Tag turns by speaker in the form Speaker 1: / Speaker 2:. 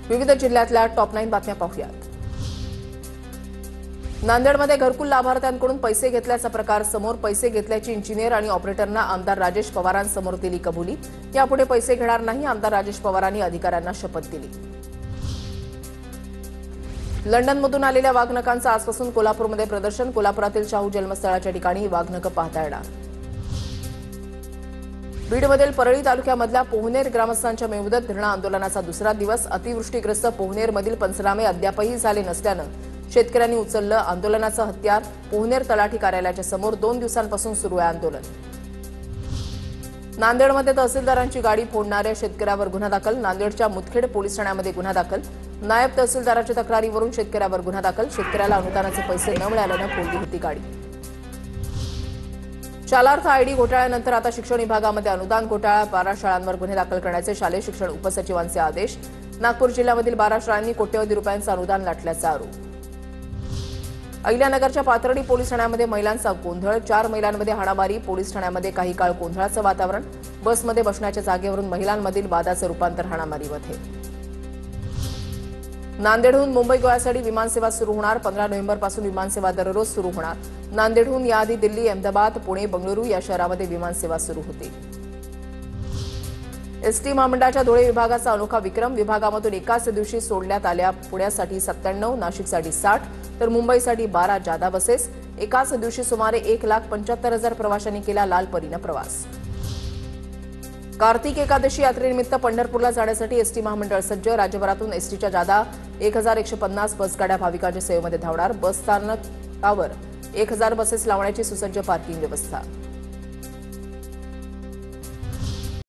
Speaker 1: विविध जिल्ह्यातल्या टॉप 9 बातम्या पाहूयात। नांदेडमध्ये घरकुल लाभार्थ्यांकडून पैसे घेतल्याचा प्रकार समोर। पैसे घेतल्याची इंजिनियर आणि ऑपरेटरना आमदार राजेश पवारांसमोर दिली कबुली। यापुढे पैसे घेणार नाही, आमदार राजेश पवारांनी अधिकाऱ्यांना शपथ दिली। लंडनमधून आलेल्या वाघनखांचं आजपासून कोल्हापूरमध्ये प्रदर्शन। कोल्हापुरातील शाहू जन्मस्थळाच्या ठिकाणी वाघनखं पाहता येणार। बीडमधील परळी तालुक्यामधल्या पोहनेर ग्रामस्थांच्या मेमुदत धरणं आंदोलनाचा दुसरा दिवस। अतिवृष्टीग्रस्त पोहनेरमधील पंचनामे अद्यापही झाले नसल्यानं शेतकऱ्यांनी उचललं आंदोलनाचं हत्यार। पोहनेर तलाठी कार्यालयाच्या समोर 2 दिवसांपासून सुरू आहे आंदोलन। नांदेडमध्ये तहसीलदारांची गाडी फोडणाऱ्या शेतकऱ्यावर गुन्हा दाखल। नांदेडच्या मुदखेड पोलीस ठाण्यामध्ये गुन्हा दाखल। नायब तहसीलदाराच्या तक्रारीवरून शेतकऱ्यावर गुन्हा दाखल। शेतकऱ्याला अनुदानाचे पैसे न मिळाल्यानं फोडली होती गाडी। शालार्थ आयडी घोटाळ्यानंतर आता शिक्षण विभागामध्ये अनुदान घोटाळा। 12 शाळांवर गुन्हे दाखल करण्याचे शालेय शिक्षण उपसचिवांचे आदेश। नागपूर जिल्ह्यामधील 12 शाळांनी कोट्यवधी रुपयांचं अनुदान लाटल्याचा आरोप। अहिल्यानगरच्या पाथर्डी पोलीस ठाण्यामध्ये महिलांचा गोंधळ। 4 महिलांमध्ये हाणामारी। पोलीस ठाण्यामध्ये काही काळ गोंधळाचं वातावरण। बसमध्ये बसण्याच्या जागेवरून महिलांमधील वादाचं रूपांतर हाणामारीमध्ये। नांदेडहून मुंबई गोव्यासाठी विमानसेवा सुरू होणार। 15 नोव्हेंबरपासून विमानसेवा दररोज सुरू होणार। नांदेडहून याआधी दिल्ली, अहमदाबाद, पुणे, बंगळुरू या शहरामध्ये विमानसेवा सुरू होती। एसटी महामंडळाच्या धुळे विभागाचा अनोखा विक्रम। विभागामधून एकाच दिवशी सोडण्यात आल्या पुण्यासाठी 97, नाशिकसाठी 60 तर मुंबईसाठी 12 जादा बसेस। एकाच दिवशी सुमारे 1,75,000 प्रवाशांनी केला लाल परीनं प्रवास। कार्तिक एकादशी यात्रेनिमित्त पंढरपूरला जाण्यासाठी एसटी महामंडळ सज्ज। राज्यभरातून एसटीच्या जादा 1150 बसगाड्या भाविकांच्या सेवेमध्ये धावणार। बस स्थानकावर 1000 बसेस लावण्याची सुसज्ज पार्किंग व्यवस्था।